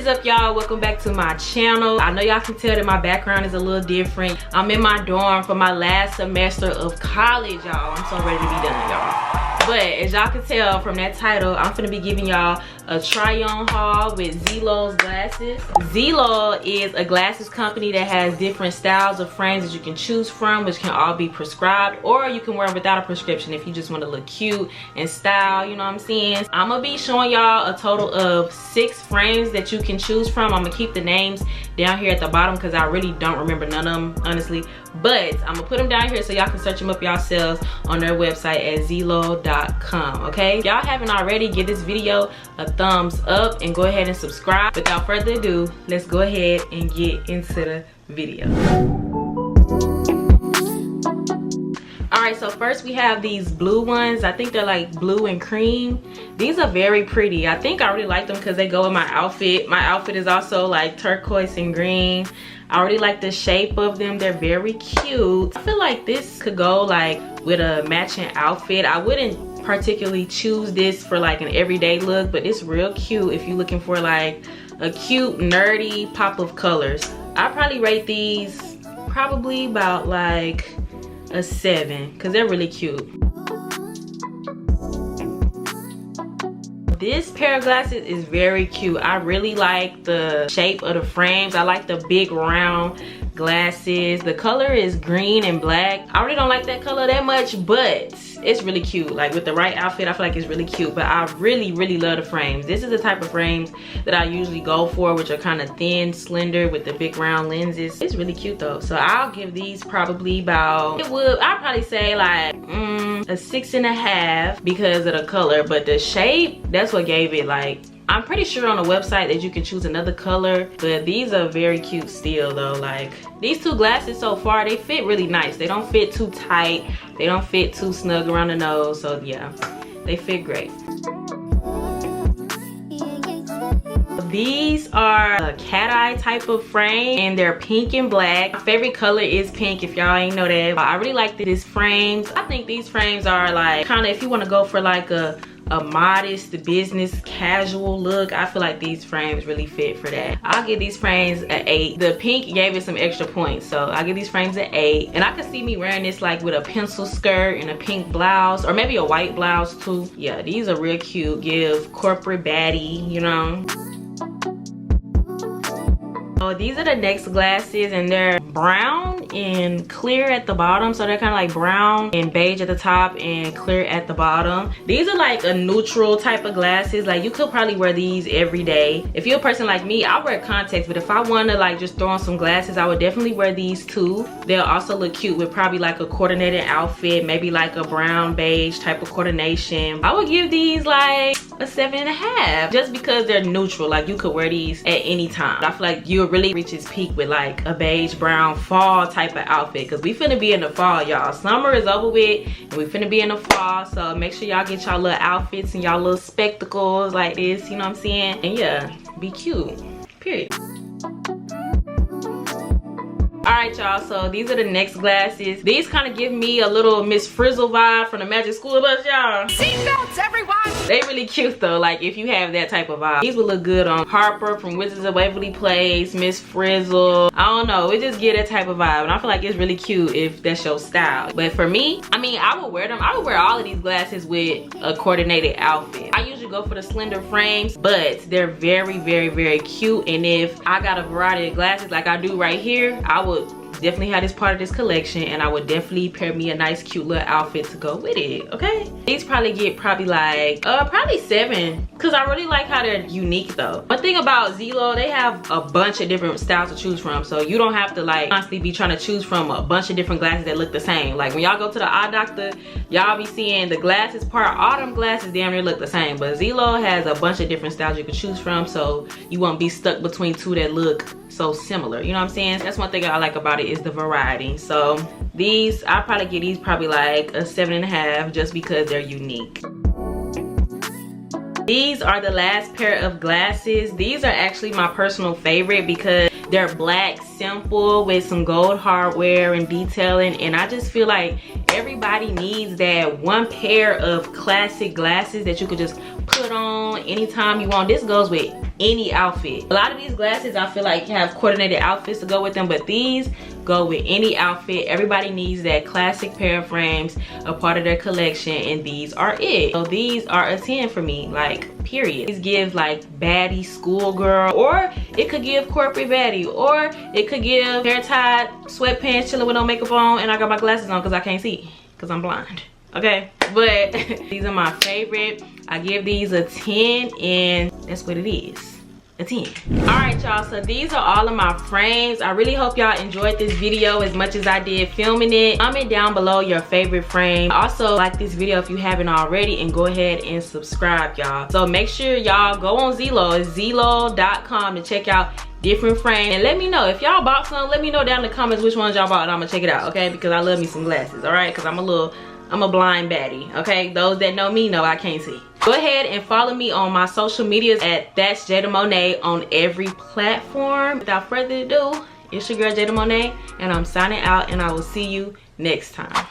up, y'all? Welcome back to my channel. I know y'all can tell that my background is a little different. I'm in my dorm for my last semester of college, y'all. I'm so ready to be done, y'all. But as y'all can tell from that title, I'm finna be giving y'all a try-on haul with Zeelool's glasses. Zeelool is a glasses company that has different styles of frames that you can choose from, which can all be prescribed, or you can wear them without a prescription if you just want to look cute and style, you know what I'm saying? I'm gonna be showing y'all a total of 6 frames that you can choose from. I'm gonna keep the names down here at the bottom because I really don't remember none of them, honestly. But I'm gonna put them down here so y'all can search them up yourselves on their website at ZEELOOL.com, okay? If y'all haven't already, give this video a thumbs up and go ahead and subscribe. Without further ado, let's go ahead and get into the video. Alright, so first we have these blue ones. I think they're like blue and cream. These are very pretty. I think I really like them because they go with my outfit. My outfit is also like turquoise and green. I already like the shape of them. They're very cute. I feel like this could go like with a matching outfit. I wouldn't particularly choose this for like an everyday look, but it's real cute if you're looking for like a cute nerdy pop of colors. I probably rate these probably about like a 7 because they're really cute. This pair of glasses is very cute. I really like the shape of the frames. I like the big round glasses. The color is green and black. I really don't like that color that much, but it's really cute. Like with the right outfit, I feel like it's really cute. But I really love the frames. This is the type of frames that I usually go for, which are kind of thin, slender with the big round lenses. It's really cute though. So I'll give these probably about, I'd probably say like a 6.5 because of the color, but the shape, that's what gave it like, I'm pretty sure on the website that you can choose another color, but these are very cute still though. Like these 2 glasses so far, they fit really nice. They don't fit too tight. They don't fit too snug around the nose. So yeah, they fit great. These are a cat eye type of frame and they're pink and black. My favorite color is pink if y'all ain't know that. I really like these frames. I think these frames are like kind of, if you want to go for like a modest business casual look, I feel like these frames really fit for that. I'll give these frames an 8. The pink gave it some extra points, so I'll give these frames an 8. And I could see me wearing this like with a pencil skirt and a pink blouse, or maybe a white blouse too. Yeah, these are real cute. Give corporate baddie, you know. So these are the next glasses and they're brown and clear at the bottom. So they're kind of like brown and beige at the top and clear at the bottom. These are like a neutral type of glasses. Like you could probably wear these every day. If you're a person like me, I wear contacts, but if I want to like just throw on some glasses, I would definitely wear these too. They'll also look cute with probably like a coordinated outfit, maybe like a brown beige type of coordination. I would give these like a 7.5 just because they're neutral. Like you could wear these at any time. I feel like you'll really reach its peak with like a beige brown fall type of outfit because we finna be in the fall, y'all. Summer is over with and we finna be in the fall, so make sure y'all get y'all little outfits and y'all little spectacles like this, you know what I'm saying? And yeah, be cute, period. Alright y'all, so these are the next glasses. These kind of give me a little Miss Frizzle vibe from the Magic School Bus, y'all. Seatbelts, everyone! They really cute though, like if you have that type of vibe. These would look good on Harper from Wizards of Waverly Place, Miss Frizzle. I don't know, it just get that type of vibe. And I feel like it's really cute if that's your style. But for me, I mean, I would wear them. I would wear all of these glasses with a coordinated outfit. I usually go for the slender frames, but they're very cute. And if I got a variety of glasses like I do right here, I would definitely have this part of this collection, and I would definitely pair me a nice cute little outfit to go with it, okay? These probably get probably like probably 7 because I really like how they're unique though. One thing about Zeelool, they have a bunch of different styles to choose from, so you don't have to like constantly be trying to choose from a bunch of different glasses that look the same. Like when y'all go to the eye doctor, y'all be seeing the glasses part, all them glasses damn near look the same, but Zeelool has a bunch of different styles you can choose from, so you won't be stuck between 2 that look so similar, you know what I'm saying? That's one thing I like about it, is the variety. So these, I'll probably give these probably like a 7.5 just because they're unique. These are the last pair of glasses. These are actually my personal favorite because they're black, simple, with some gold hardware and detailing, and I just feel like everybody needs that one pair of classic glasses that you could just put on anytime you want. This goes with any outfit. A lot of these glasses I feel like have coordinated outfits to go with them, but these go with any outfit. Everybody needs that classic pair of frames, a part of their collection, and these are it. So these are a 10 for me, like period. These give like baddie schoolgirl, or it could give corporate baddie, or it could give hair tied, sweatpants, chilling with no makeup on, and I got my glasses on because I can't see, because I'm blind. Okay, but these are my favorite. I give these a 10, and that's what it is, a 10. All right, y'all, so these are all of my frames. I really hope y'all enjoyed this video as much as I did filming it. Comment down below your favorite frame. Also, like this video if you haven't already, and go ahead and subscribe, y'all. So make sure y'all go on Zeelool. It's zeelool.com to check out different frames, and let me know if y'all bought some. Let me know down in the comments which ones y'all bought, and I'm gonna check it out, okay? Because I love me some glasses, all right? Because I'm a blind baddie, okay? Those that know me know I can't see. Go ahead and follow me on my social medias at That's Jada Monet on every platform. Without further ado, it's your girl Jada Monet, and I'm signing out, and I will see you next time.